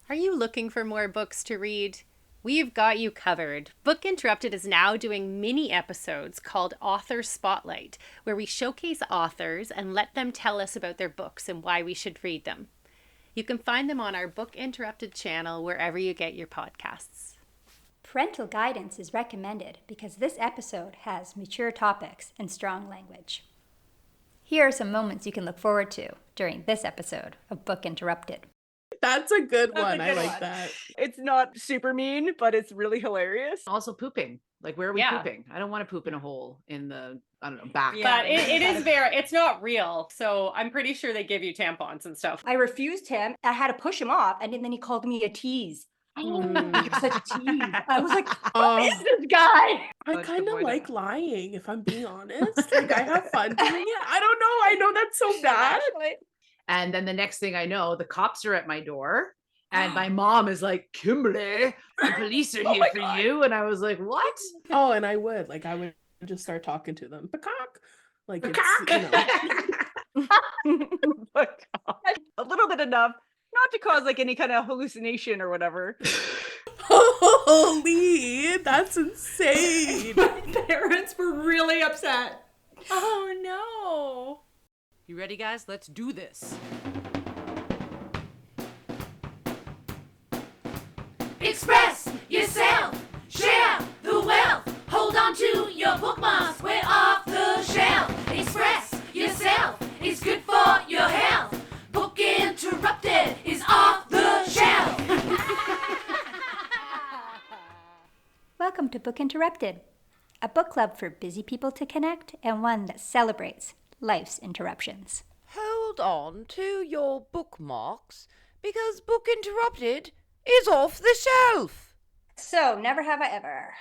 Are you looking for more books to read? We've got you covered. Book Interrupted is now doing mini episodes called Author Spotlight, where we showcase authors and let them tell us about their books and why we should read them. You can find them on our Book Interrupted channel wherever you get your podcasts. Parental guidance is recommended because this episode has mature topics and strong language. Here are some moments you can look forward to during this episode of Book Interrupted. That's a good That's a one. good I like one. that. It's not super mean, but it's really hilarious. Also pooping. Like, where are we pooping? I don't want to poop in a hole in the, I don't know, back. But it's not real. So I'm pretty sure they give you tampons and stuff. I refused him. I had to push him off, and then he called me a tease. You're such a tease. I was like, what is this guy? I kind of like lying, if I'm being honest. Like, I have fun doing it. I don't know. I know that's so bad. And then the next thing I know, the cops are at my door. And my mom is like, Kimberly, the police are here for you. And I was like, what? Oh, and I would just start talking to them. Peacock. Like, it's, A little bit enough, not to cause like any kind of hallucination or whatever. Holy, that's insane. My parents were really upset. Oh no. You ready, guys? Let's do this. Express yourself, share the wealth, hold on to your bookmarks, we're off the shelf. Express yourself, it's good for your health. Book Interrupted is off the shelf. Welcome to Book Interrupted, a book club for busy people to connect and one that celebrates life's interruptions. Hold on to your bookmarks because Book Interrupted is off the shelf. So, never have I ever.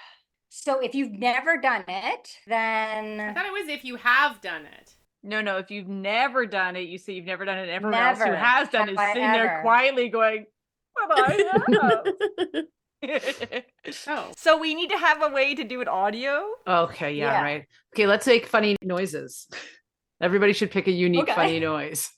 So, if you've never done it, then... I thought it was if you have done it. No, if you've never done it, you say you've never done it, and everyone Never else who has done it have is I sitting there ever. quietly going, but I have. Oh. So we need to have a way to do it audio. Okay, Yeah. right. Okay, let's make funny noises. Everybody should pick a unique funny noise.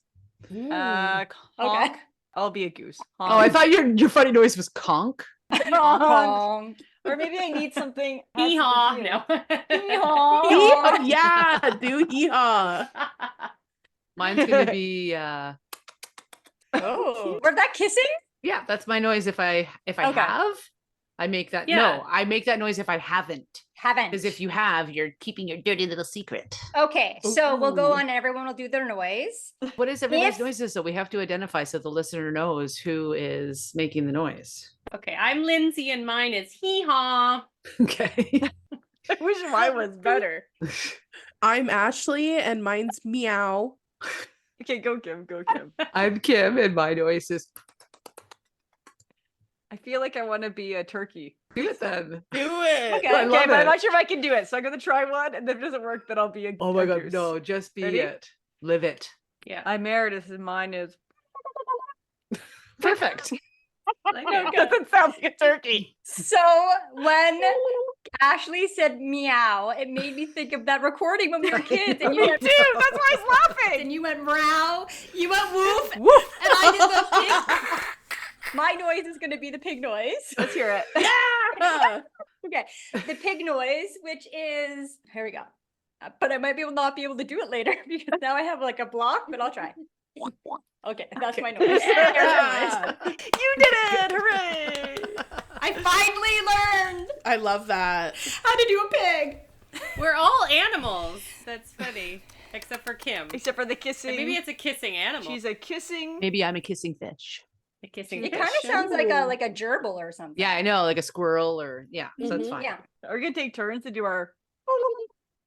Honk. Okay. I'll be a goose. Oh, I thought your funny noise was conk. Honk. Or maybe I need something. Hee-haw. No. Hee-haw. Yeah, do hee-haw. Mine's gonna be Oh. Was that kissing? yeah, that's my noise if I Okay. have. I make that. Yeah. No, I make that noise if I haven't. Haven't. Because if you have, you're keeping your dirty little secret. Okay, so we'll go Ooh. on and everyone will do their noise. What is everybody's If- noises? So we have to identify so the listener knows who is making the noise. Okay, I'm Lindsay and mine is hee-haw. Okay. I wish mine was better. I'm Ashley, and mine's meow. Okay, go Kim. I'm Kim, and my noise is. I feel like I want to be a turkey. Do it then. Do it. Okay, I love but I'm it. not sure if I can do it. So I'm gonna try one, and if it doesn't work, then I'll be a Oh my a god, goose. no, just be Ready? it. Live it. Yeah. I'm Meredith, and mine is. Perfect. It doesn't sound like a turkey. So when Ashley said meow, it made me think of that recording when we were kids. And you went, Dude, that's why I was laughing. and you went meow, you went woof, Woof. and I did the pig. My noise is going to be the pig noise. Let's hear it. Yeah. Okay, the pig noise, which is, here we go. But I might not be able to do it later because now I have like a block, but I'll try. Okay, that's my noise. Yeah. You did it! Hooray! I finally learned I love that. how to do a pig. We're all animals. That's funny. Except for Kim. Except for the And kissing. maybe it's a kissing animal. She's a kissing. Maybe I'm a kissing fish. a kissing It fish. kind of sounds like a gerbil or something. Yeah, I know, like a squirrel or so that's Mhm, fine. Yeah. Are we gonna take turns to do our?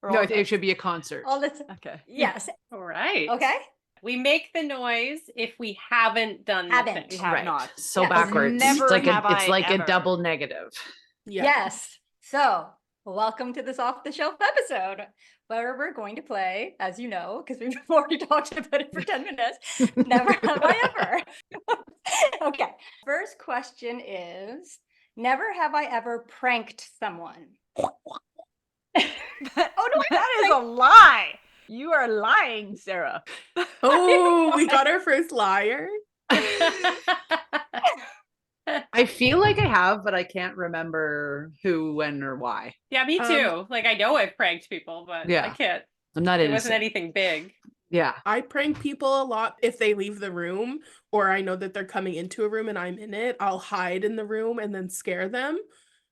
Or No, all it should be a concert. All this. Okay. Yes. All right. Okay. We make the noise if we haven't done Haven't. the thing. We have Right. not. So Yes. backwards. Never it's like have it's I like ever. a double negative. Yeah. Yes. So, welcome to this off the shelf episode where we're going to play, as you know, because we've already talked about it for 10 minutes. Never have I ever. Okay. First question is, never have I ever pranked someone. Oh no, that is a lie. You are lying, Sarah. Oh, we got our first liar. I feel like I have, but I can't remember who, when, or why. Yeah, me too. Like, I know I've pranked people, but I Yeah. can't. I'm not It innocent. wasn't anything big. Yeah. I prank people a lot if they leave the room or I know that they're coming into a room and I'm in it. I'll hide in the room and then scare them.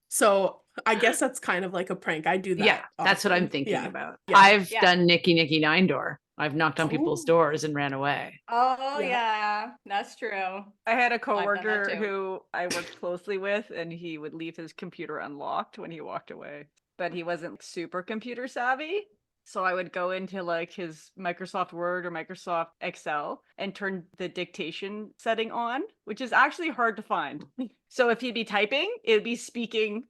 So I guess that's kind of like a prank. I do that. Yeah, that's what I'm often. thinking Yeah. about. Yeah. I've Yeah. done Nicky Nine Door. I've knocked on people's Ooh. doors and ran away. Oh Yeah. yeah, that's true. I had a done that coworker too. who I worked closely with, and he would leave his computer unlocked when he walked away. But he wasn't super computer savvy. So I would go into like his Microsoft Word or Microsoft Excel and turn the dictation setting on, which is actually hard to find. So if he'd be typing, it would be speaking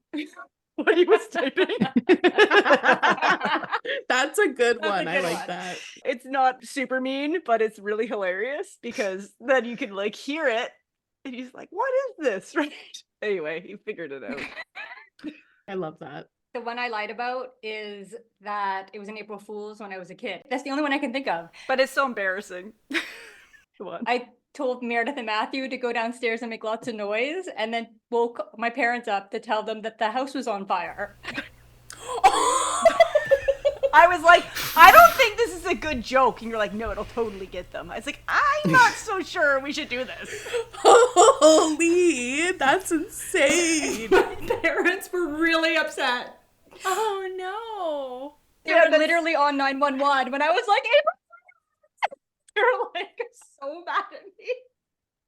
what he was typing. That's a good That's a one. I good like one. that. It's not super mean, but it's really hilarious because then you can like hear it and he's like, what is this? Right? Anyway, he figured it out. I love that. The one I lied about is that it was an April Fool's when I was a kid. That's the only one I can think of. But it's so embarrassing. Come on. I told Meredith and Matthew to go downstairs and make lots of noise, and then woke my parents up to tell them that the house was on fire. I was like, I don't think this is a good joke. And you're like, no, it'll totally get them. I was like, I'm not so sure we should do this. Holy, that's insane. My parents were really upset. Oh no. They were literally on 911 when I was like, they were like so mad at me.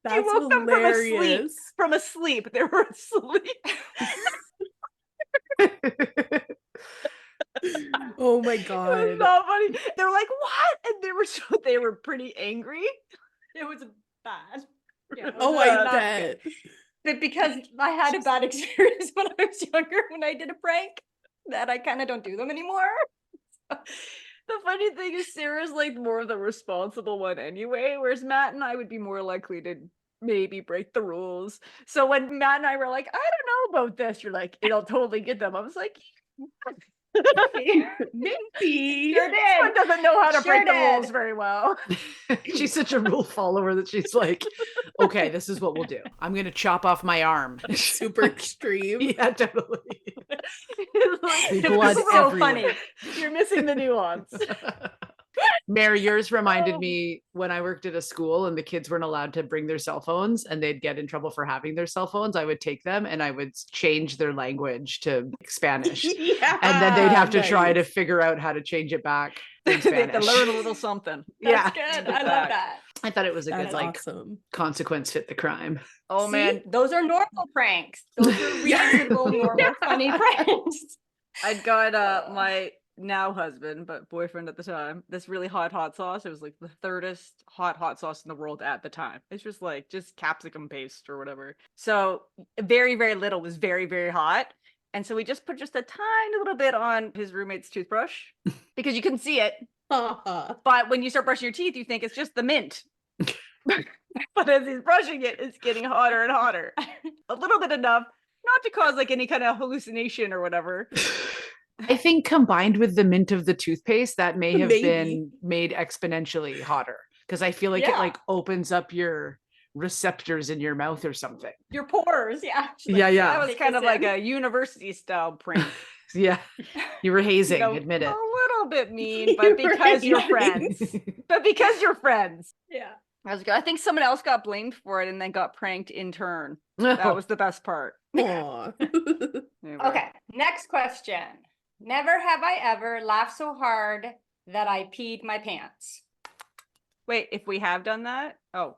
That's woke them hilarious. From asleep. They were asleep. Oh my It was god. not funny. They were like, what? And they were pretty angry. It was bad. Yeah, it was Oh, not I good. bet. But because I had a bad experience when I was younger when I did a prank, that I kind of don't do them anymore. The funny thing is Sarah's like more of the responsible one anyway, whereas Matt and I would be more likely to maybe break the rules. So when Matt and I were like, I don't know about this, you're like, it'll totally get them. I was like, Maybe. Sure this one did. doesn't know how to Sure break the did. rules very well. She's such a rule follower that she's like, okay, this is what we'll do. I'm going to chop off my arm. Super extreme. Yeah, totally. Like, Blood It's so everywhere. funny. you're missing the nuance. Mary, yours reminded me when I worked at a school and the kids weren't allowed to bring their cell phones and they'd get in trouble for having their cell phones. I would take them and I would change their language to Spanish. Yeah, And then they'd have to try to nice. figure out how to change it back in They have to Spanish. learn a little something. Yeah. That's good. I love that. I thought it was a That's good like awesome. consequence fit the crime. Oh See? man, Those are normal pranks. Those are reasonable, normal, funny pranks. I'd got my now husband, but boyfriend at the time, this really hot sauce. It was like the thirdest hot sauce in the world at the time. It's just like just capsicum paste or whatever. So very, very little was very, very hot. And so we just put just a tiny little bit on his roommate's toothbrush because you couldn't see it. But when you start brushing your teeth, you think it's just the mint. But as he's brushing it, it's getting hotter and hotter. A little bit enough, not to cause like any kind of hallucination or whatever. I think combined with the mint of the toothpaste, that may have Maybe. been made exponentially hotter because I feel like it Yeah. like opens up your receptors in your mouth or something. Your pores, yeah. Yeah, yeah. That was kind of like a university style prank. Yeah. You were hazing, You know, admit it. A little bit mean, but because you're friends. But because you're friends. Yeah. I was good. I think someone else got blamed for it and then got pranked in turn. That was the best part. Aw. Anyway. Okay, next question. Never have I ever laughed so hard that I peed my pants. Wait, if we have done that? Oh.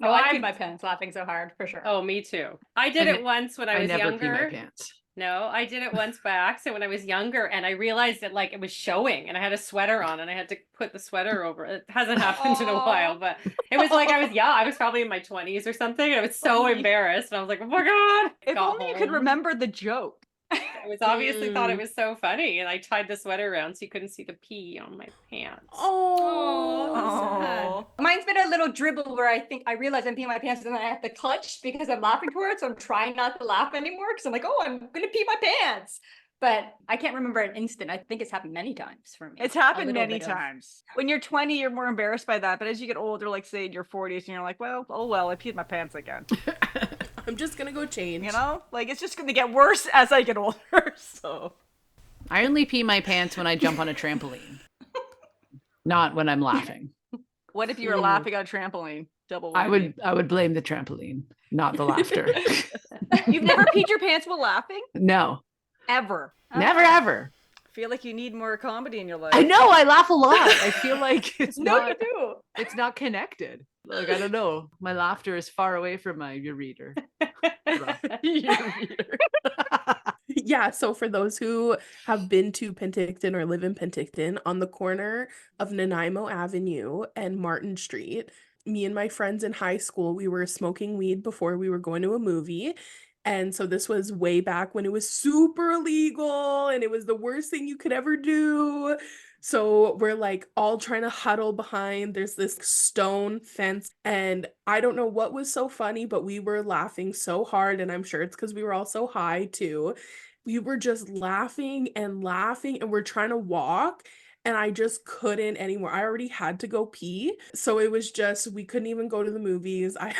No, Oh, I I'm- peed my pants laughing so hard, for sure. Oh, me too. I did I it once when I was never pee my younger. pants. No, I did it once by accident when I was younger, and I realized that like it was showing, and I had a sweater on, and I had to put the sweater over. It hasn't happened in a while, but it was like I was probably in my 20s or something, and I was so embarrassed, and I was like, oh my god! If Got only you could home. remember the joke. I was obviously thought it was so funny, and I tied the sweater around so you couldn't see the pee on my pants. Oh, mine's been a little dribble where I think I realize I'm peeing my pants and then I have to clutch because I'm laughing for it. So I'm trying not to laugh anymore because I'm like, oh, I'm gonna pee my pants. But I can't remember an instant. I think it's happened many times for me. It's A happened little many bit of- times. When you're 20, you're more embarrassed by that. But as you get older, like say in your 40s, and you're like, well, oh well, I peed my pants again. I'm just gonna go change. You know, like it's just gonna get worse as I get older. So I only pee my pants when I jump on a trampoline, not when I'm laughing. what if you were laughing on a trampoline? Double. I whammy. would blame the trampoline, not the laughter. You've never peed your pants while laughing? No, Ever? never ever. I feel like you need more comedy in your life. I know, I laugh a lot. I feel like it's No, not you do. it's not connected. Like, I don't know. My laughter is far away from my ureter. Yeah, so for those who have been to Penticton or live in Penticton, on the corner of Nanaimo Avenue and Martin Street, me and my friends in high school, we were smoking weed before we were going to a movie. And so this was way back when it was super illegal and it was the worst thing you could ever do. So we're like all trying to huddle behind. There's this stone fence. And I don't know what was so funny, but we were laughing so hard. And I'm sure it's because we were all so high too. We were just laughing and we're trying to walk. And I just couldn't anymore. I already had to go pee. So it was just, we couldn't even go to the movies. I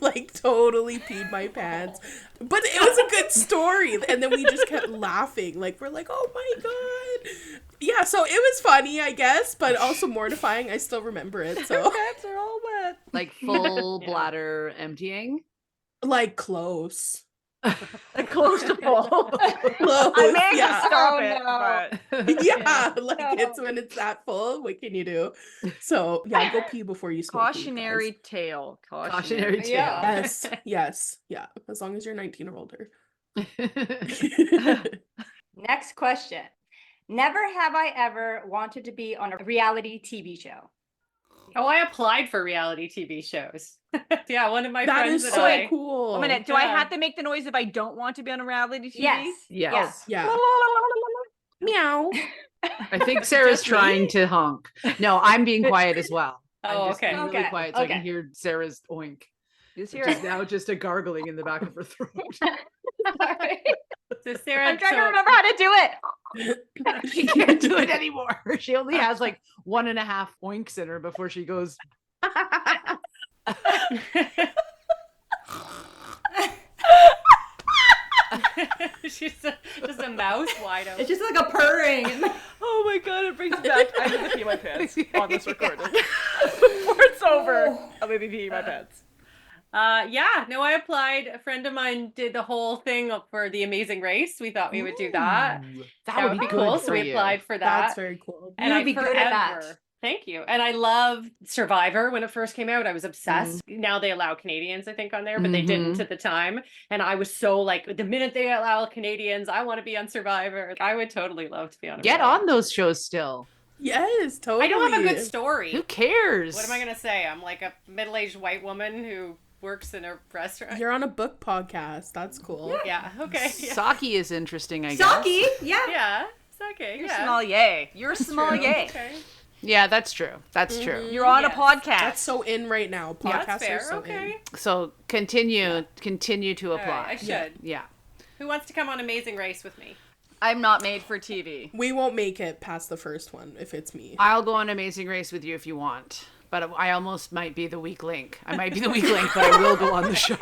like totally peed my pants. But it was a good story. And then we just kept laughing. Like, we're like, oh my God. Yeah, so it was funny, I guess, but also mortifying. I still remember it. So Pants are all wet. Like full bladder emptying. like close. Close to full. Close. I may Yeah. have stop Oh, it, no. but Yeah, like No. it's when it's that full. What can you do? So yeah, go pee before you smoke weed, guys. cautionary tale. Cautionary tale. Yeah. Yes, yeah. As long as you're 19 or older. Next question. Never have I ever wanted to be on a reality TV show. Oh, I applied for reality TV shows. Yeah, one of my That friends is and so I. cool. A minute, do I Yeah. have to make the noise if I don't want to be on a reality TV? Yes. Yes. Yeah. Meow. I think Sarah's Just trying me? to honk. No, I'm being quiet as well. Oh, I'm just okay. being really Okay, quiet so I can okay. hear Sarah's oink. Just Which hear is now just a gargling in the back of her throat. Sorry. So Sarah, I'm trying to so- remember how to do it. She can't do it anymore. She only has like 1.5 oinks in her before she goes. She's just a mouth wide open. It's just like a purring. Oh my god, it brings me back. I need to pee my pants on this recording. Before it's over, I'll maybe pee my pants. Yeah, no, I applied. A friend of mine did the whole thing for The Amazing Race. We thought we would do that. Ooh, That would be good cool. for So we you. applied for that. That's very cool. And You I would be good at that. forever- Thank you. And I love Survivor when it first came out. I was obsessed. Now they allow Canadians, I think, on there, but they didn't at the time. And I was so like, the minute they allow Canadians, I want to be on Survivor. I would totally love to be on a Get reality. on those shows still. Yes, totally. I don't have a good story. Who cares? What am I going to say? I'm like a middle-aged white woman who works in a restaurant. You're on a book podcast. That's cool. Yeah, okay. Yeah. Saki is interesting, I guess. Saki, yeah. Yeah, it's okay. You're yeah. sommelier. You're That's true. sommelier. Okay. Yeah, that's true. That's true. You're on Yes. a podcast. That's so in right now. Yeah, Podcasts that's are fair. so Okay. So continue to All apply. right, I should. Yeah. Who wants to come on Amazing Race with me? I'm not made for TV. in. We won't make it past the first one if it's me. I'll go on Amazing Race with you if you want. But I almost might be the weak link. I might be the weak link, but I will go on the show.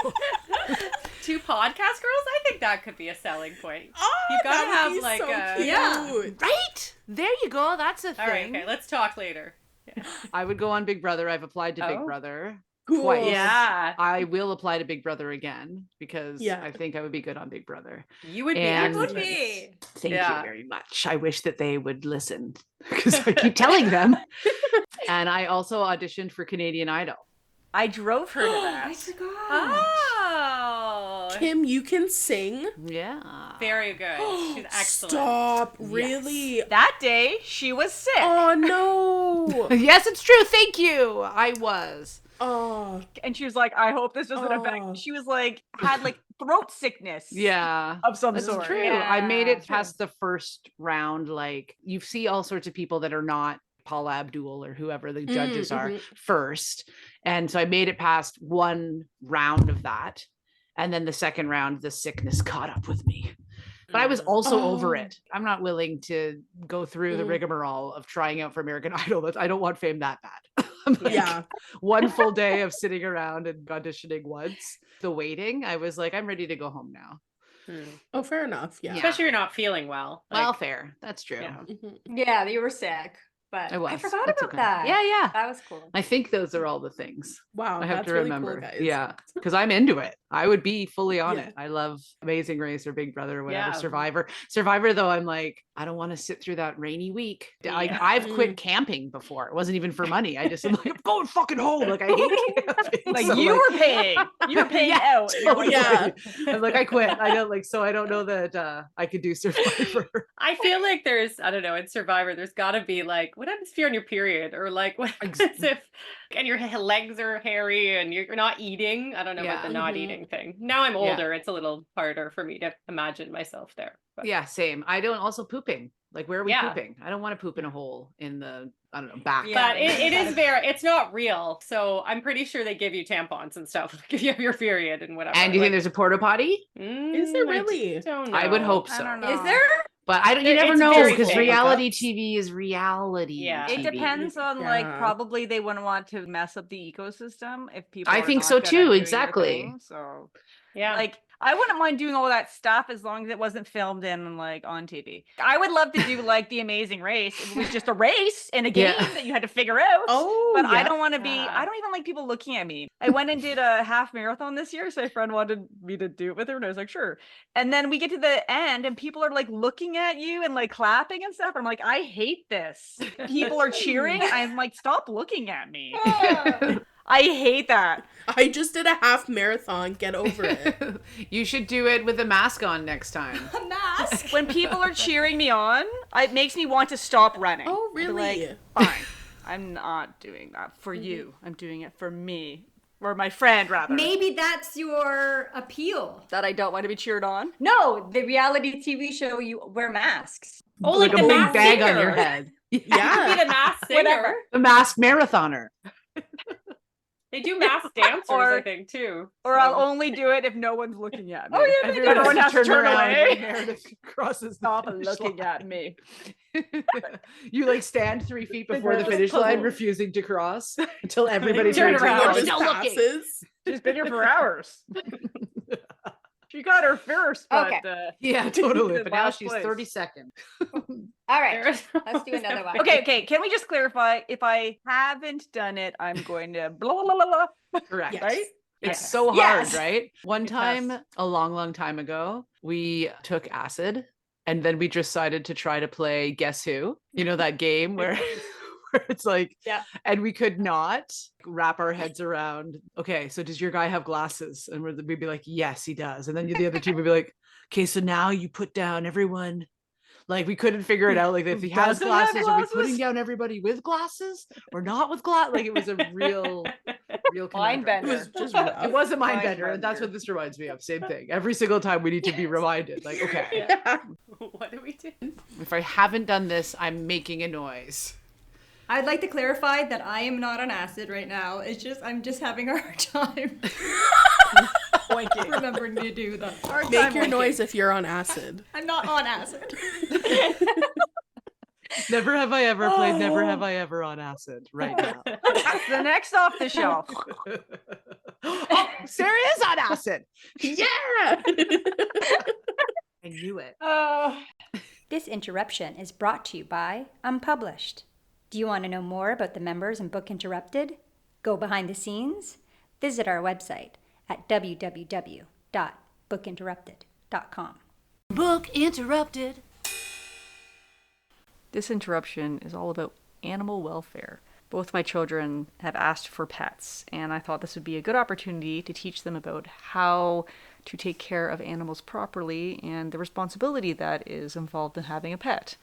2 podcast girls? I think that could be a selling point. Oh, You gotta that would have be like so a cute. Yeah. Right? There you go. That's a thing. All right, okay, let's talk later. I would go on Big Brother. I've applied to Big Oh. Brother Cool. twice. Yeah. I will apply to Big Brother again because Yeah. I think I would be good on Big Brother. You would be And- excellent. Would be. Thank Yeah. you very much. I wish that they would listen because I keep telling them. And I also auditioned for Canadian Idol. I drove her to I that. forgot. Oh, Kim, you can sing. Yeah. very good. She's excellent. Stop. Really? That day, she was sick. Oh no. Yes, it's true. Thank you. I was. Oh. And she was like, I hope this doesn't Oh. affect. She was like, had like throat sickness. Yeah. Of some That's sort. true. I made Yeah, it past the first round. Like you see all sorts of people that are not Paula Abdul or whoever the judges are first. And so I made it past one round of that. And then the second round, the sickness caught up with me. But I was also over Oh. it. I'm not willing to go through the rigmarole of trying out for American Idol. I don't want fame that bad. I'm like, Yeah. one full day of sitting around and auditioning once. The waiting, I was like, I'm ready to go home now. Oh, fair enough. Yeah. Especially if you're not feeling well. Well, fair. That's true. Yeah. Yeah, you were sick, but I was. I forgot That's about okay. that. Yeah. That was cool. I think those are all the things. Wow. I have That's to really remember. cool, guys. Yeah. Because I'm into it. I would be fully on Yeah. it. I love Amazing Race or Big Brother or whatever. Yeah. Survivor, though, I'm like, I don't want to sit through that rainy week. I've quit camping before. It wasn't even for money. I just am like, I'm going fucking home. Like, I hate camping. Like So, you were paying. You were paying Yeah, out. and you're like, Yeah. I'm like, I quit. I don't like, so I don't know that I could do Survivor. I feel like there's, I don't know, in Survivor, there's got to be like, what happens if you're on your period? Or like, what happens if, and your legs are hairy and you're not eating? I don't know about the not eating thing. Now I'm older, it's a little harder for me to imagine myself there. But. Yeah, same. I don't also pooping. Like, where are we Yeah. pooping? I don't want to poop in a hole in the, I don't know, back. But it is it's not real. So I'm pretty sure they give you tampons and stuff if you have your period and whatever. And do you think there's a porta potty? Is there really? I don't know. I would hope so. I don't know. Is there? But I don't. You It's never know very because cool. reality TV is reality. Yeah. It TV. depends on like Yeah. probably they wouldn't want to mess up the ecosystem if people. I are think not so good at too, doing their exactly. thing, so Yeah. like I wouldn't mind doing all that stuff as long as it wasn't filmed in like on TV. I would love to do like The Amazing Race. If it was just a race in a game that you had to figure out. Oh, but I yeah. don't want to be. I don't even like people looking at me. I went and did a half marathon this year, so my friend wanted me to do it with her, and I was like, sure. And then we get to the end, and people are like looking at you and like clapping and stuff. I'm like, I hate this. People are cheering. I'm like, stop looking at me. I hate that. I just did a half marathon. Get over it. You should do it with a mask on next time. A mask. When people are cheering me on, it makes me want to stop running. Oh, I'd be really? like, fine. I'm not doing that for you. I'm doing it for me. Or my friend, rather. Maybe that's your appeal. That I don't want to be cheered on. No, the reality TV show, you wear masks. Oh, Like like a the big masked bag on singer. your head. Be Yeah. the masked singer. Whatever. The masked marathoner. They do masked dancers, Or- I think, too. Or So- I'll only do it if no one's looking at me. Oh, yeah, Everyone has to turn around away. when Meredith crosses the Stop finish looking line. at me. You like stand 3 feet before the Just finish line, puzzled. refusing to cross until everybody Turn turns around. around. Just No looking. passes. She's been here for hours. She got her first, but Okay. Yeah, totally. In But now last she's place. 32nd. All right. There's- Let's do another one. okay. Can we just clarify? If I haven't done it, I'm going to blah blah blah blah. Correct. Yes. Right? It's Yes. so hard, Yes. right? One It time, has. a long time ago, we took acid and then we decided to try to play Guess Who? You know, that game where, where it's like, Yeah. and we could not wrap our heads around, okay, so does your guy have glasses? And we'd be like, yes, he does. And then the other team would be like, okay, so now you put down everyone. Like we couldn't figure it out. Like if he has Doesn't have glasses, are we putting glasses? down everybody with glasses or not with glasses? Like it was a real Mind conundrum. It bender. was just rough. It was a mind Mind bender, and that's bender. what this reminds me of. Same thing. Every single time we need to be reminded. Like, okay, Yeah. What do we do? if I haven't done this, I'm making a noise. I'd like to clarify that I am not on acid right now. It's just I'm just having a hard time remembering to do that. Make your noise if you're on acid. I'm not on acid. Never have I ever played Never Have I Ever on acid right now. The next off the shelf. Oh, Sarah is on acid. Yeah. I knew it. This interruption is brought to you by Unpublished. Do you want to know more about the members in Book Interrupted? Go behind the scenes? Visit our website at www.bookinterrupted.com. Book interrupted. This interruption is all about animal welfare. Both my children have asked for pets, and I thought this would be a good opportunity to teach them about how to take care of animals properly and the responsibility that is involved in having a pet.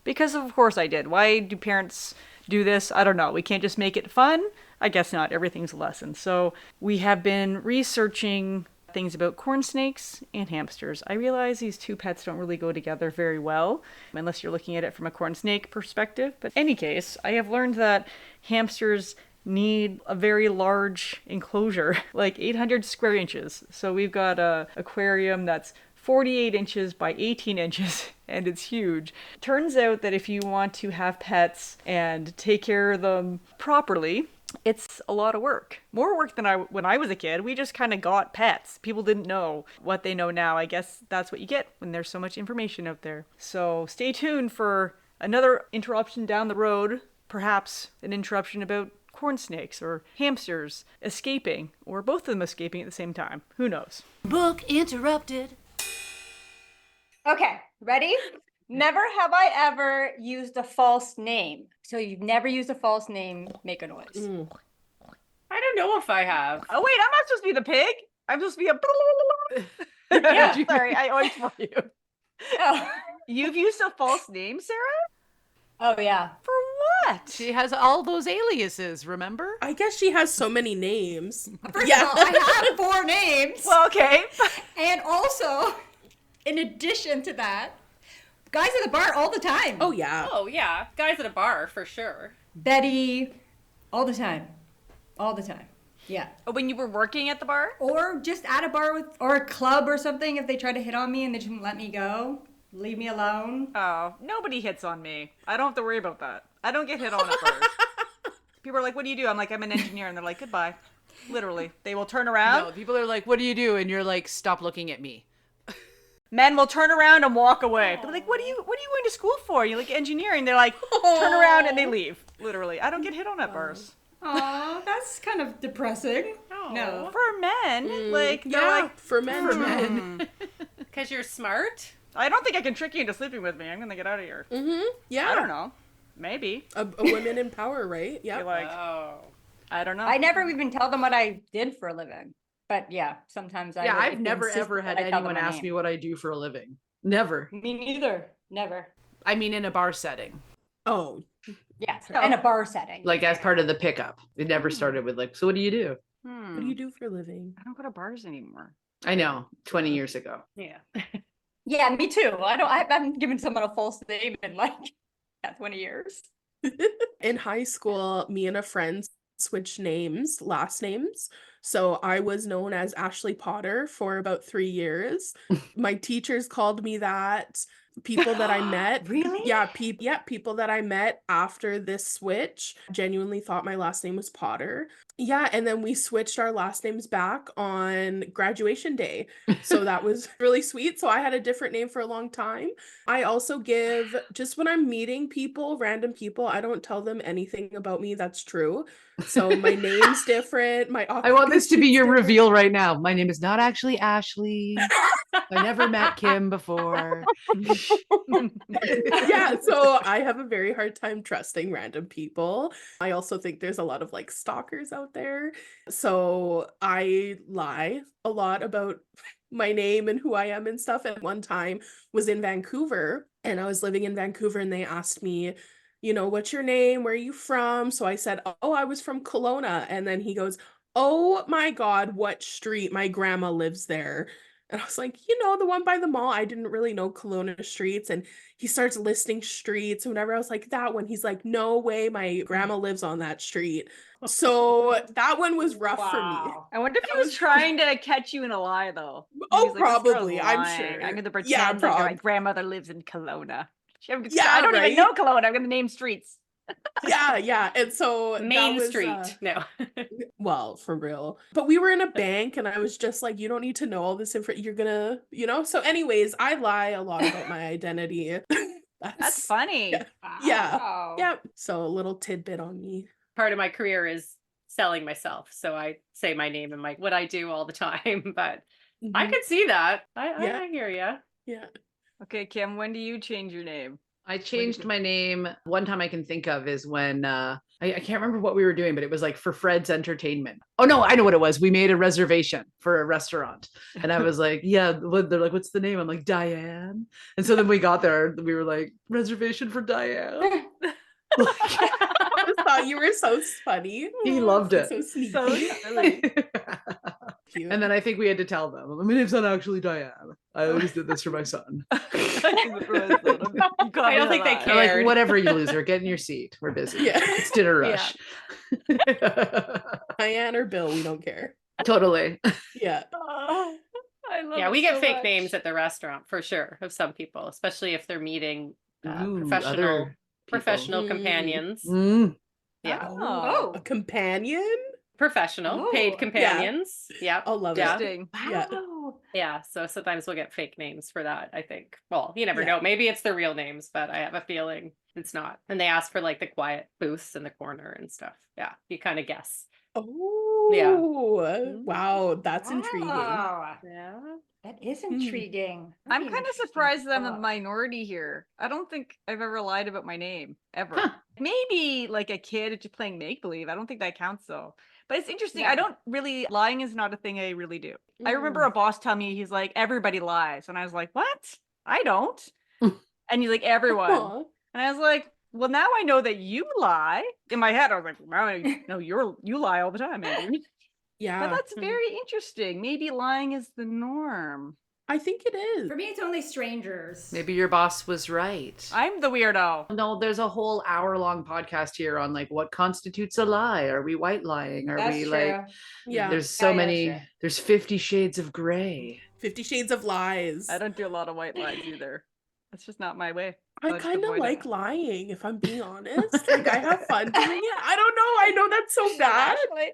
Because of course I did. Why do parents do this? I don't know. We can't just make it fun? I guess not. Everything's a lesson. So we have been researching things about corn snakes and hamsters. I realize these two pets don't really go together very well, unless you're looking at it from a corn snake perspective. But in any case, I have learned that hamsters need a very large enclosure, like 800 square inches. So we've got a aquarium that's 48 inches by 18 inches, and it's huge. Turns out that if you want to have pets and take care of them properly, it's a lot of work. More work than when I was a kid. We just kind of got pets. People didn't know what they know now. I guess that's what you get when there's so much information out there. So stay tuned for another interruption down the road. Perhaps an interruption about corn snakes or hamsters escaping, or both of them escaping at the same time. Who knows? Book interrupted. Okay, ready? Never have I ever used a false name. So you've never used a false name, make a noise. I don't know if I have. Oh wait, I'm not supposed to be the pig. I'm supposed to be a. Yeah, Sorry, I always for you. Oh. You've used a false name, Sarah? Oh yeah. For what? She has all those aliases, remember? I guess she has so many names. First of all, I have 4 names. Well, okay. And also, in addition to that, guys at the bar all the time. Oh, yeah. Oh, yeah. Guys at a bar, for sure. Betty, all the time. All the time. Yeah. When you were working at the bar? Or just at a bar or a club or something, if they try to hit on me and they didn't let me go. Leave me alone. Oh, nobody hits on me. I don't have to worry about that. I don't get hit on at bars. People are like, what do you do? I'm like, I'm an engineer. And they're like, goodbye. Literally. They will turn around. No, people are like, what do you do? And you're like, stop looking at me. Men will turn around and walk away. They're like, what are you going to school for? You're like engineering. They're like, turn around and they leave. Literally. I don't get hit on at bars. Aw, that's kind of depressing. No. For men. Like, they're Yeah, like, for men. Because you're smart? I don't think I can trick you into sleeping with me. I'm going to get out of here. Yeah. I don't know. Maybe. A women in power, right? Yeah. You're like, Oh. I don't know. I never even tell them what I did for a living. But yeah, sometimes I Yeah, would, I've if they never insist ever had that I tell them anyone my ask name. me what I do for a living. Never. Me neither. Never. I mean, in a bar setting, Oh, Yeah, in a bar setting. like as part of the pickup. It never started with like, so what do you do? what do you do for a living? I don't go to bars anymore. I know, 20 years ago. Yeah. Yeah, me too. I haven't given someone a false name in like 20 years. In high school, me and a friend switched names, last names. So I was known as Ashley Potter for about 3 years. My teachers called me that. People that I met, Really? yeah, people that I met after this switch genuinely thought my last name was Potter. Yeah, and then we switched our last names back on graduation day. So that was really sweet. So I had a different name for a long time. I also give, just when I'm meeting people, random people, I don't tell them anything about me that's true. So my name's different. I want this to be occupation's your different. reveal right now. My name is not actually Ashley. I never met Kim before. Yeah, so I have a very hard time trusting random people. I also think there's a lot of like stalkers out there. So I lie a lot about my name and who I am and stuff. And one time was in Vancouver and I was living in Vancouver and they asked me, you know, what's your name? Where are you from? So I said, oh, I was from Kelowna. And then he goes, oh my God, what street? My grandma lives there. And I was like, you know, the one by the mall. I didn't really know Kelowna streets. And he starts listing streets. And whenever I was like, that one, he's like, no way, my grandma lives on that street. So that one was rough for me. I wonder if That he was was- trying to catch you in a lie, though. Oh, He's like, "This girl's probably, I'm lying. sure. I'm going to pretend Yeah, like my prob- grandmother lives in Kelowna. Yeah, I don't right? even know Kelowna. I'm going to name streets. Yeah. And so that Main was, Street. No. well, for real. But we were in a bank and I was just like, you don't need to know all this information. You're gonna, you know? So anyways, I lie a lot about my identity. That's funny. yeah. Yeah. Wow. Yep. So a little tidbit on me. Part of my career is selling myself. So I say my name and what I do all the time. But I Mhm. could see that. Yeah. I hear you. Yeah. Okay, Kim, when do you change your name? I changed my name. One time I can think of is when I can't remember what we were doing, but it was like for Fred's Entertainment. Oh no, I know what it was. We made a reservation for a restaurant. And I was like, yeah, they're like, what's the name? I'm like, Diane. And so then we got there, we were like, reservation for Diane. I just thought you were so funny. He loved it. So sneaky. So silly. Cute. And then I think we had to tell them, my name's not actually Diane. I always did this for my son. I don't think they They're like, cared. whatever, you loser, get in your seat. We're busy. Yeah. It's dinner rush. Diane or Bill, we don't care. Totally. Yeah. I love Yeah, it we get so fake much. names at the restaurant for sure of some people, especially if they're meeting Ooh, professional other people. companions. Mm. Yeah. Oh, a Oh. companion? Professional, paid Oh. companions. Yep. I'll love Yeah. it. Interesting. Yeah. Wow. Yeah. So sometimes we'll get fake names for that, I think. Well, you never Yeah. know. Maybe it's their real names, but I have a feeling it's not. And they ask for like the quiet booths in the corner and stuff. Yeah. You kind of guess. Oh, wow, that's intriguing. Wow. Yeah. That is Hmm. intriguing. I'm Very kind of interesting surprised that I'm the stuff. minority here. I don't think I've ever lied about my name ever. Huh. Maybe like a kid just playing make believe. I don't think that counts though. But it's interesting. Yeah. I don't really lying is not a thing I really do. I remember a boss tell me he's like everybody lies, and I was like, what? I don't. And he's like everyone, Aw. and I was like, well, now I know that you lie. In my head, I was like, now I know you lie all the time, Andy. But Yeah, that's very interesting. Maybe lying is the norm. I think it is. For me, it's only strangers. Maybe your boss was right. I'm the weirdo. No, there's a whole hour-long podcast here on like what constitutes a lie. Are we white lying? Are That's we true. like Yeah, there's so Yeah, many sure. there's 50 shades of gray. 50 Shades of Lies. I don't do a lot of white lies either. That's just not my way. I just kind of avoid like it. lying, if I'm being honest. Like, I have fun doing it. I don't know. I know that's so bad. Actually,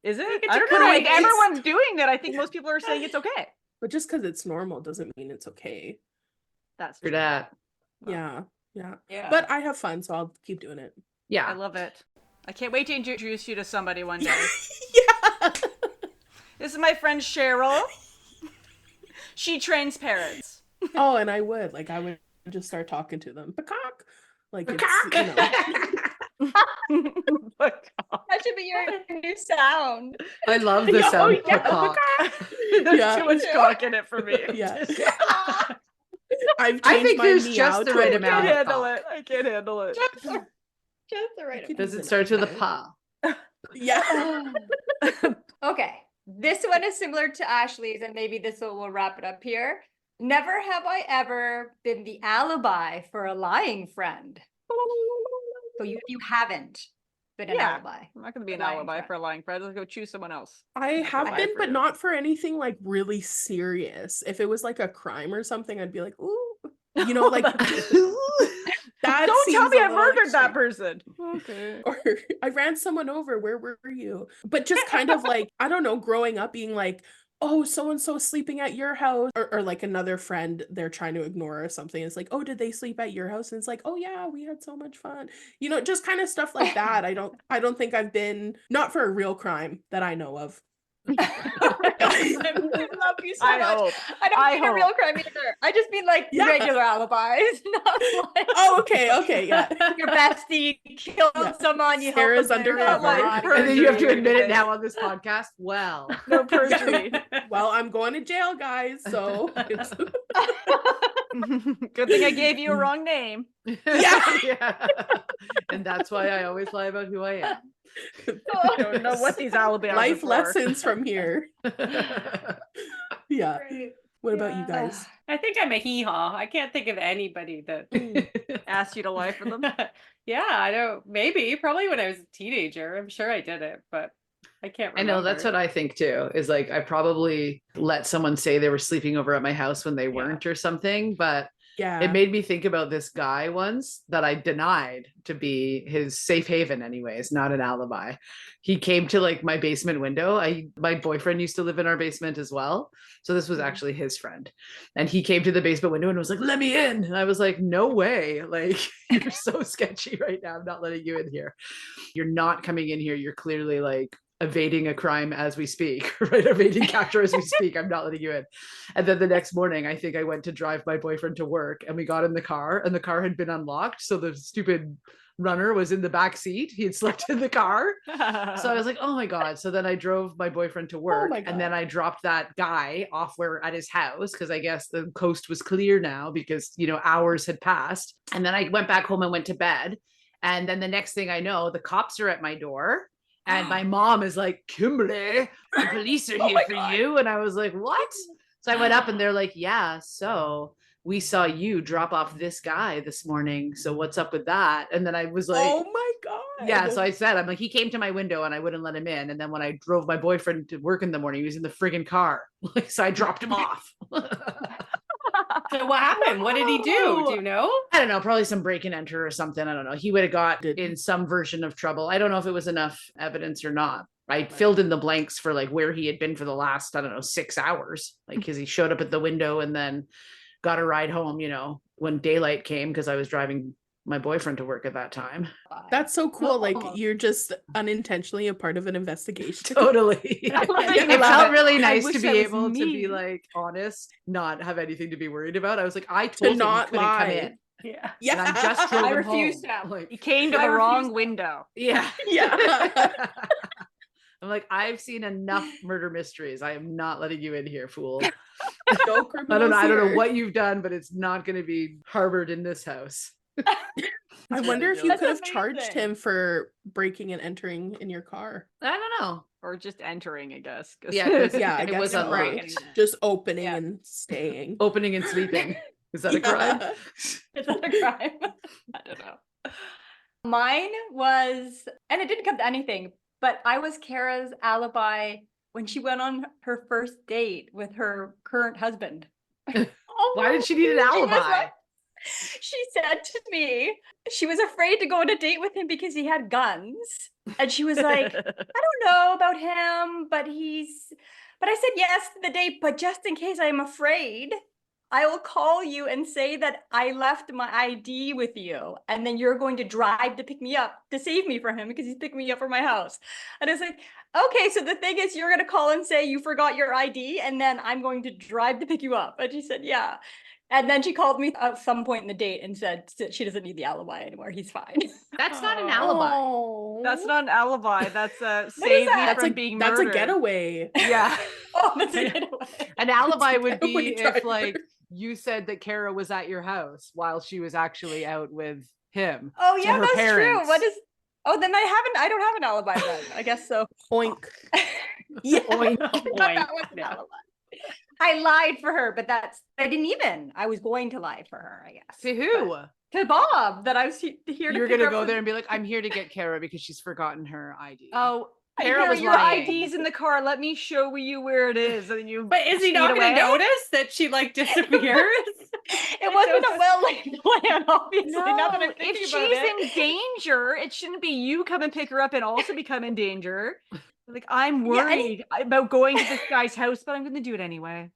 Is it? get I to don't know. kinda Like like- everyone's doing that. I think most people are saying it's okay. But just because it's normal doesn't mean it's okay. That's For true. that. Yeah, yeah. yeah. But I have fun, so I'll keep doing it. I Yeah. love it. I can't wait to introduce you to somebody one day. Yeah. This is my friend Cheryl. She trains parrots. Oh, and I would. Like, I would just start talking to them. Peacock. Like, it's, you know. that should be your new sound. I love the Yeah, sound yeah, peacock. There's Yeah. too much cock in it for me. Yeah. I've changed I think my there's meow just the to- right I amount can't of handle cock. it. I can't handle it. Just the right could amount. Does use it an start with a upgrade. pa? Yeah. Okay, this one is similar to Ashley's, and maybe this will wrap it up here. Never have I ever been the alibi for a lying friend. So you haven't been an Yeah. alibi. I'm not going to be an Lying alibi friend. for a lying friend. Let's go choose someone else. I have lie been, for but you. not for anything like really serious. If it was like a crime or something, I'd be like, ooh, you know, like that. Don't tell seems me a I little murdered that extreme. person. Okay. Or I ran someone over. Where were you? But just kind of like, I don't know, growing up being like, oh, so and so sleeping at your house, or like another friend they're trying to ignore or something. It's like, oh, did they sleep at your house? And it's like, oh yeah, we had so much fun. You know, just kind of stuff like that. I don't think I've been, not for a real crime that I know of. I love you so I much. hope. I don't I mean a real crime either. I just mean like Yeah. regular alibis, not like Oh, okay, yeah. your bestie killed Yeah. someone. You Sarah's help them bury undercover. their Like body. And then you have to Perjury. admit it now on this podcast. Well, No perjury. Well, I'm going to jail, guys. So it's- Good thing I gave you a wrong name. Yeah. And that's why I always lie about who I am. I don't know what these alibis life are for. lessons from here. Yeah. Great. What about you Yeah. guys? I think I'm a hee-haw. I can't think of anybody that Asked you to lie for them. Yeah, I don't, maybe, probably when I was a teenager. I'm sure I did it, but I can't I remember. know that's what I think too. Is like I probably let someone say they were sleeping over at my house when they weren't or something, but Yeah. it made me think about this guy once that I denied to be his safe haven anyways, not an alibi. He came to like my basement window. My boyfriend used to live in our basement as well. So this was actually his friend. And he came to the basement window and was like, "Let me in." And I was like, "No way. Like you're so sketchy right now. I'm not letting you in here. You're not coming in here. You're clearly like evading a crime as we speak, right? Evading capture as we speak. I'm not letting you in." And then the next morning, I think I went to drive my boyfriend to work and we got in the car and the car had been unlocked. So the stupid runner was in the back seat. He had slept in the car. So I was like, oh my God. So then I drove my boyfriend to work my and then God. I dropped that guy off where at his house because I guess the coast was clear now because, you know, hours had passed. And then I went back home and went to bed. And then the next thing I know, the cops are at my door. And my mom is like, "Kimberly, the police are here for you." And I was like, "What?" So I went up and they're like, "Yeah, so we saw you drop off this guy this morning. So what's up with that?" And then I was like, Oh my God. Yeah, so I said, I'm like, he came to my window and I wouldn't let him in. And then when I drove my boyfriend to work in the morning, he was in the friggin' car. So I dropped him off. So what happened? What did he do? Do you know? I don't know, probably some break and enter or something. I don't know. He would have got in some version of trouble. I don't know if it was enough evidence or not. I filled in the blanks for like where he had been for the last, I don't know, 6 hours. Like, because he showed up at the window and then got a ride home, when daylight came, because I was driving my boyfriend to work at that time. That's so cool. Like, you're just unintentionally a part of an investigation. Totally. It felt really nice wish to be that was able to me. be like honest, not have anything to be worried about. I was like, I told him not he couldn't come lie. in. Yeah. And I just drove I him refuse home. to have- Like, He came to I the refuse wrong to- window. yeah. Yeah. I'm like, I've seen enough murder mysteries. I am not letting you in here, fool. No criminals I don't know here. what you've done, but it's not going to be harbored in this house. I wonder if you That's could have charged amazing. him for breaking and entering in your car. I don't know. Or just entering, I guess. Yeah, 'cause Yeah, I it guess was so. unlocked. Just opening Yeah. and staying. Opening and sleeping. Is that a crime? Yeah. Is that a crime? I don't know. Mine was, and it didn't come to anything, but I was Kara's alibi when she went on her first date with her current husband. Why did she need an She was alibi? like- She said to me, she was afraid to go on a date with him because he had guns. And she was like, I don't know about him, but I said yes to the date, but just in case I'm afraid, I will call you and say that I left my ID with you. And then you're going to drive to pick me up to save me from him because he's picking me up from my house. And I was like, okay, so the thing is you're going to call and say you forgot your ID and then I'm going to drive to pick you up. And she said, yeah. And then she called me at some point in the date and said she doesn't need the alibi anymore. He's fine. That's not an alibi. Oh. That's not an alibi. That's save me that? from being That's murdered. a getaway. Yeah. Oh, that's a getaway. An alibi would Getaway be if driver. like you said that Kara was at your house while she was actually out with him. Oh to yeah, her that's parents. true. What is? Oh, then I don't have an alibi then. I guess so. Oink. Yeah. Oink. I thought that was an alibi. I lied for her, but I didn't even. I was going to lie for her, I guess. To who? But- to Bob, that I was here to You're pick her gonna up go from- there and be like, I'm here to get Kara because she's forgotten her ID. Oh, Kara Kara, was your lying. ID's in the car. Let me show you where it is. And then you But is he speed not going away? to notice that she like disappears? It wasn't a well-laid plan, obviously. No, Now that I'm if thinking she's about it. in danger, it shouldn't be you come and pick her up and also become in danger. Like, I'm Yeah, and worried about going to this guy's house, but I'm going to do it anyway.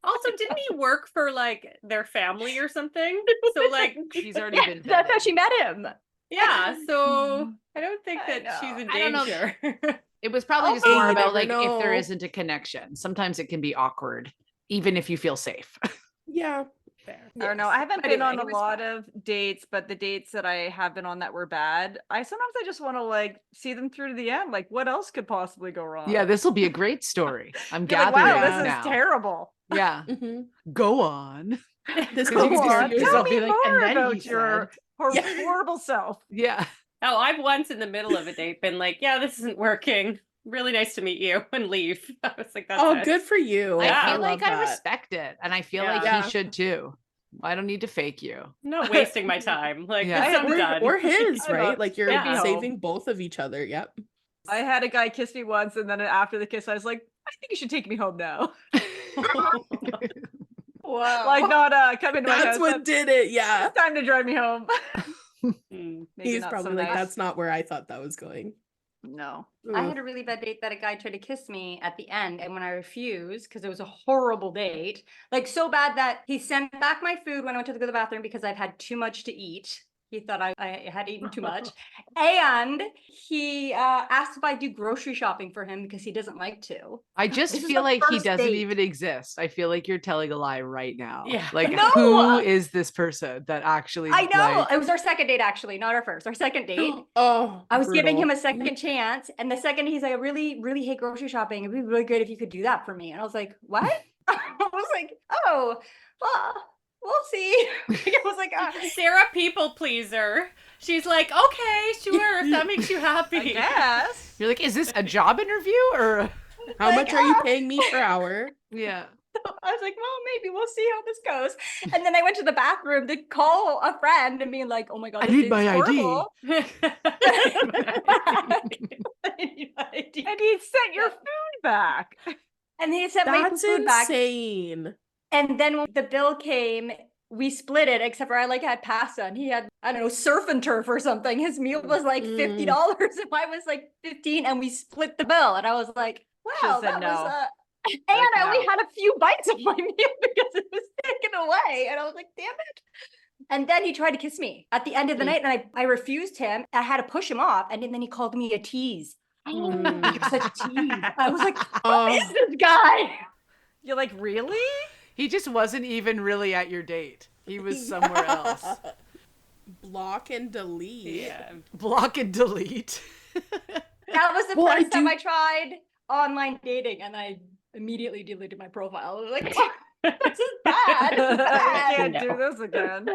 Also, didn't he work for like their family or something? So like, She's already been That's how vetted. she met him. yeah. So I don't think I that she's in I don't know. danger. It was probably just Also, more you about never like if there know. isn't a connection. Sometimes it can be awkward, even if you feel safe. Yeah. I don't know. I haven't But been anyway, on he a was lot fine. of dates, but the dates that I have been on that were bad, sometimes I just want to like see them through to the end. Like, what else could possibly go wrong? Yeah, this will be a great story. I'm You're like, gathering wow, Yeah. this now. is terrible. Yeah, hmm go on. This Go could be on. very Tell Tell good. be me like, and more then he about your Yeah. horrible self. Yeah, Oh, I've once in the middle of a date been like, yeah, this isn't working. Really nice to meet you, and leave. I was like, that's Oh, it. good for you. Yeah. I feel love like I that. respect it, and I feel Yeah. like Yeah. he should too. I don't need to fake you. I'm not wasting my time. Like, Yeah. this I'm or, done. or his, I know. right? Like you're Yeah. saving both of each other. Yep. I had a guy kiss me once, and then after the kiss, I was like, I think you should take me home now. Wow. Like, not come into my That's house. what did it. Yeah. It's time to drive me home. Mm. Maybe He's not probably so like, nice. that's not where I thought that was going. No. I Ugh. had a really bad date that a guy tried to kiss me at the end, and when I refused, because it was a horrible date, like so bad that he sent back my food when I went to go to the bathroom because I've had too much to eat. He thought I had eaten too much. And he asked if I do grocery shopping for him because he doesn't like to. I just This is feel the like he first doesn't date. even exist. I feel like you're telling a lie right now. Yeah. Like, No! who is this person that actually? I know. like- It was our second date, actually, not our first. Our second date. Oh, I was giving him brutal. a second chance. And the second he's like, I really, really hate grocery shopping. It'd be really good if you could do that for me. And I was like, what? I was like, oh, well, we'll see. I was like, Sarah, people pleaser. She's like, okay, sure, if that makes you happy. I guess. You're like, is this a job interview or? How much are you paying me per hour? Yeah. I was like, well, maybe we'll see how this goes. And then I went to the bathroom to call a friend and being like, oh my God, I this need is my ID. horrible. And he sent your food back. And he sent my That's food back. insane. And then when the bill came, we split it, except for I like had pasta and he had, I don't know, surf and turf or something. His meal was like $50 and mine was like 15, and we split the bill. And I was like, wow, said that no. was and I only had a few bites of my meal because it was taken away. And I was like, damn it. And then he tried to kiss me at the end of the night, and I refused him. I had to push him off, and then he called me a tease. You're such a tease. I was like, who is this guy? You're like, really? He just wasn't even really at your date. He was somewhere else. Block and delete. Yeah. Block and delete. That was the Well, I first time do- I tried online dating, and I immediately deleted my profile. I was like, this is bad. I can't do this again.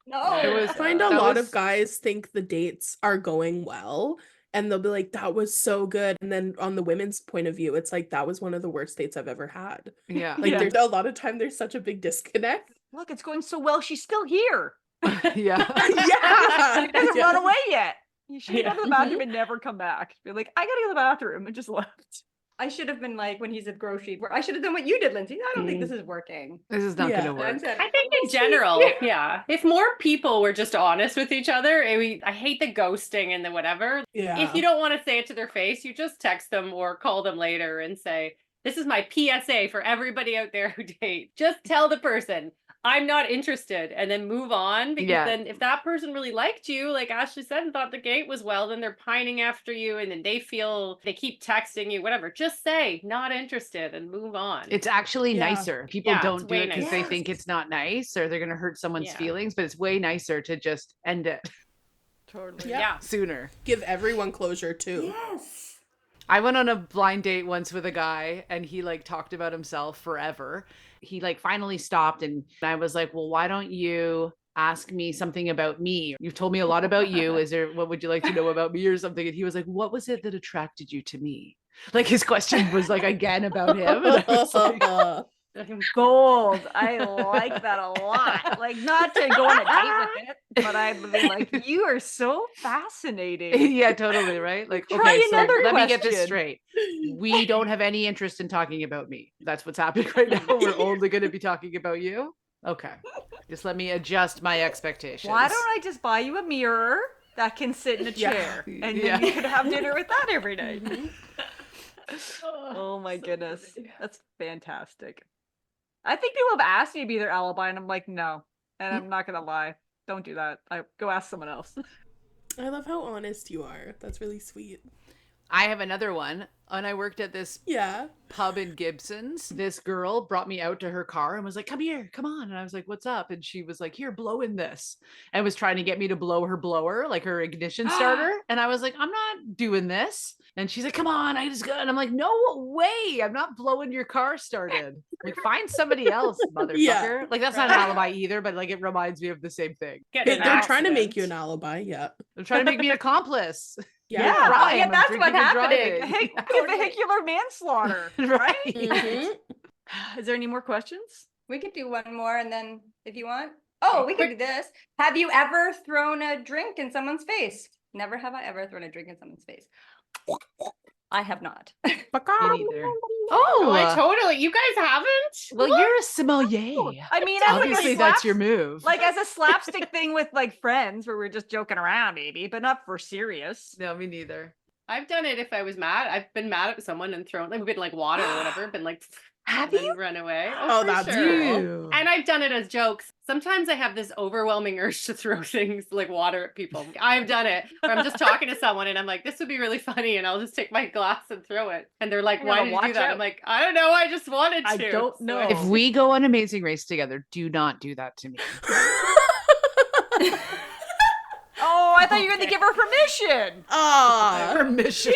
No. I find a that lot was- of guys think the dates are going well, and they'll be like, that was so good. And then on the women's point of view, it's like, that was one of the worst dates I've ever had. Yeah. Like, Yeah. there's a lot of time, there's such a big disconnect. Look, it's going so well. She's still here. Yeah. Yeah. She doesn't Yeah. run away yet. You should go to the Yeah. bathroom and never come back. Be like, I gotta go to the bathroom, and just left. I should have been like, when he's at grocery, I should have done what you did, Lindsay. I don't think this is working. This is not Yeah. going to work. I think in general, yeah. If more people were just honest with each other, I hate the ghosting and the whatever. Yeah. If you don't want to say it to their face, you just text them or call them later and say, this is my PSA for everybody out there who date. Just tell the person, I'm not interested, and then move on. Because Yeah. then if that person really liked you, like Ashley said, and thought the date was well, then they're pining after you, and then they keep texting you, whatever. Just say, not interested, and move on. It's actually Yeah. nicer. People Yeah, don't it's do way it because they nicer. think it's not nice or they're going to hurt someone's Yeah. feelings, but it's way nicer to just end it Totally. yeah. sooner. Give everyone closure, too. Yes. I went on a blind date once with a guy and he like talked about himself forever. He like finally stopped and I was like, well, why don't you ask me something about me? You've told me a lot about you. What would you like to know about me or something? And he was like, what was it that attracted you to me? Like his question was like again about him. And I was like, Gold. I like that a lot. Like, not to go on a date with it, but I'd be like, you are so fascinating. yeah, totally, right? Like, Try okay, so another let me get this question. straight. We don't have any interest in talking about me. That's what's happening right now. We're only going to be talking about you. Okay. Just let me adjust my expectations. Why don't I just buy you a mirror that can sit in a Yeah. chair, and Yeah. then you could have dinner with that every night? Oh my goodness, that's fantastic. I think people have asked me to be their alibi, and I'm like, no, and I'm not gonna lie. Don't do that. Go ask someone else. I love how honest you are. That's really sweet. I have another one. And I worked at this Yeah. pub in Gibson's. This girl brought me out to her car and was like, come here, come on. And I was like, what's up? And she was like, here, blow in this. And was trying to get me to blow her blower, like her ignition starter. And I was like, I'm not doing this. And she's like, come on, I just got. And I'm like, no way. I'm not blowing your car started. Like, find somebody else, motherfucker. Yeah. Like, that's not an alibi either, but like, it reminds me of the same thing. Getting in an They're trying to make you accident. an alibi. Yeah. They're trying to make me an accomplice. Yeah. Crime Yeah, of that's drinking what's and happening. driving. Hey, vehicular manslaughter. Right. Mhm. Is there any more questions? We could do one more, and then if you want. Oh, we could do this. Have you ever thrown a drink in someone's face? Never have I ever thrown a drink in someone's face. I have not. Me neither. Oh, I totally. You guys haven't? Well, you're a sommelier. I mean, as like a Obviously, that's your slaps- move. Like as a slapstick thing with like friends where we're just joking around, maybe, but not for serious. No, me neither. I've done it if I was mad. I've been mad at someone and thrown, like, we've been like water or whatever, been like, Have and then you? run away. Oh, for that's sure. cool. And I've done it as jokes. Sometimes I have this overwhelming urge to throw things like water at people. I've done it where I'm just talking to someone and I'm like, this would be really funny. And I'll just take my glass and throw it. And they're like, I'm why gonna did you watch do that? out. I'm like, I don't know. I just wanted to. I don't So know. I- If we go on Amazing Race together, do not do that to me. Oh, I thought you were going to give her permission. Ah. Permission.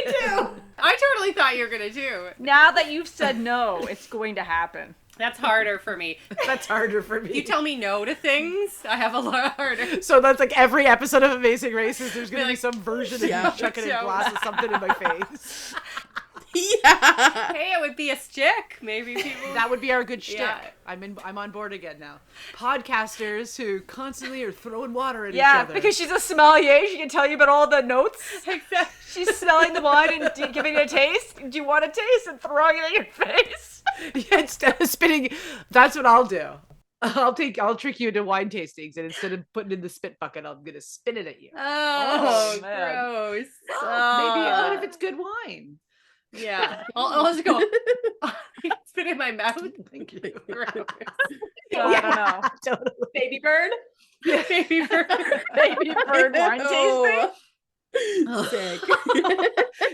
I totally thought you were going to do it. Now that you've said no, it's going to happen. That's harder for me. That's harder for me. You tell me no to things, I have a lot harder. So that's like every episode of Amazing Races, there's going to be Like, some version of yeah. you chucking a So- glass of something in my face. Yeah. Hey, it would be a stick. Maybe people. That would be our good shtick. Yeah. I'm on board again now. Podcasters who constantly are throwing water at each Yeah, other. because she's a sommelier. She can tell you about all the notes. Exactly. She's smelling the wine and giving it a taste. Do you want a taste? And throwing it in your face. Yeah, instead of spitting, that's what I'll do. I'll trick you into wine tastings, and instead of putting it in the spit bucket, I'm gonna spit it at you. Oh, man. gross. Maybe what if it's good wine? Yeah. I'll just go. Spit in my mouth. Thank you. I don't know. Totally. Baby bird. Baby bird. Baby bird wine tasting. Sick.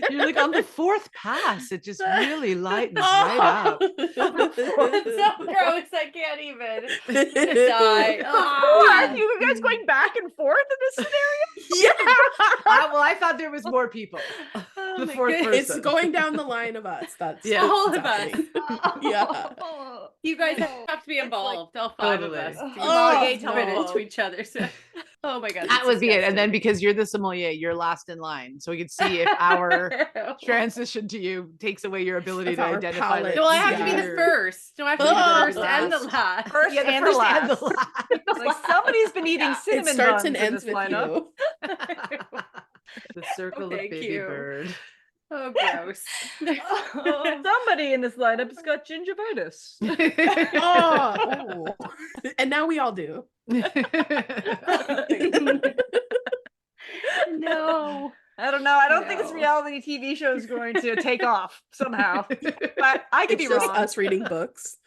You're like on the fourth pass. It just really lightens right up. It's so gross. I can't even. I'm gonna die. What? Are you guys going back and forth in this scenario? Yeah. I thought there was more people. The my fourth goodness. person. It's going down the line of us. That's Yeah. All what's of us. happening. Yeah. You guys have to be involved. All five Totally. of us. Oh, Spit no. into each other. So. Oh my god. That would be it. And then because you're the sommelier, you're last in line. So we could see if our transition to you takes away your ability If to our identify. palate- No, I have to be the Yeah. first. No, I have to be the first and the last. First Yeah, the and first the and last. the last. Like somebody's been eating Yeah. cinnamon It starts buns and in ends this with lineup. you. The circle of Thank baby you. bird. Oh, gross. Somebody in this lineup has got gingivitis. Oh. And now we all do. No. I don't know. I don't think this No. reality TV show is going to take off somehow. But I could It's be just wrong. us reading books.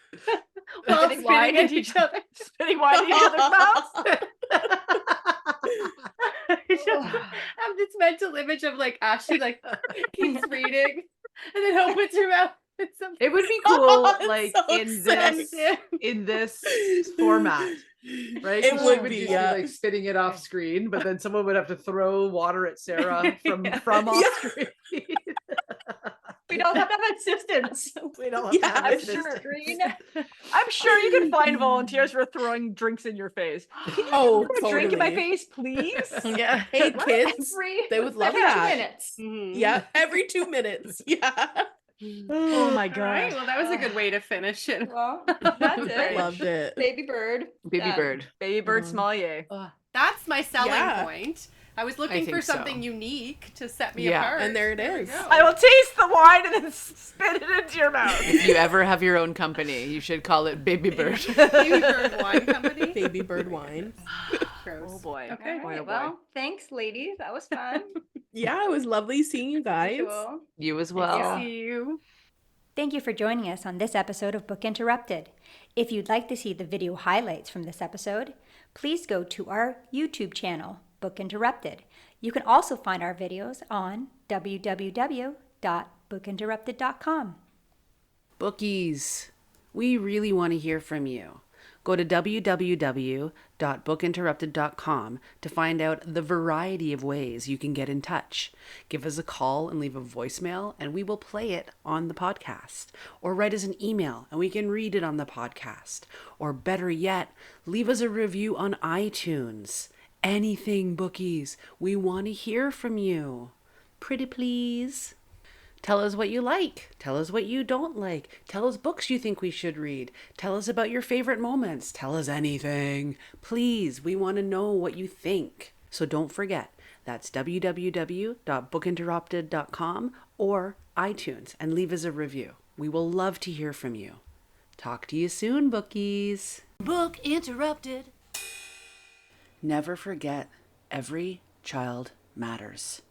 While Spitting wine spitting at each other. Spitting wine in each other's mouths. I just have this mental image of like Ashley like keeps reading and then opens her mouth and something. It would be cool, It's like so in this format, right? It 'Cause would she would be, just yeah. be like spitting it off screen, but then someone would have to throw water at Sarah from off Yeah. screen. We don't have to have assistants. We don't Yeah, have I'm that sure. system. I'm sure you can find volunteers for throwing drinks in your face. Oh, Throw a drink in my totally. face, please. Yeah. Hey, kids. Every They would love every that. 2 minutes. Mhm. Yeah, every 2 minutes. Yeah. Oh my All right. god. Well, that was a good way to finish it. Well, that's it. Loved it. Baby bird. Baby Yeah. bird. Baby bird sommelier. That's my selling Yeah. point. I was looking for think so. something unique to set me Yeah. apart. And there it we is. go. I will taste the wine and then spit it into your mouth. If you ever have your own company, you should call it Baby Bird. Baby Bird Wine Company. Baby bird wine. Gross. Oh boy. Okay. All Boy, right, oh boy. well, thanks, ladies. That was fun. Yeah, it was lovely seeing you guys. Cool. You as I well. see you. Thank you for joining us on this episode of Book Interrupted. If you'd like to see the video highlights from this episode, please go to our YouTube channel, Book Interrupted. You can also find our videos on www.bookinterrupted.com. Bookies, we really want to hear from you. Go to www.bookinterrupted.com to find out the variety of ways you can get in touch. Give us a call and leave a voicemail, and we will play it on the podcast. Or write us an email, and we can read it on the podcast. Or better yet, leave us a review on iTunes. Anything, bookies. We want to hear from you. Pretty please. Tell us what you like. Tell us what you don't like. Tell us books you think we should read. Tell us about your favorite moments. Tell us anything. Please, we want to know what you think. So don't forget, that's www.bookinterrupted.com or iTunes, and leave us a review. We will love to hear from you. Talk to you soon, bookies. Book interrupted. Never forget, every child matters.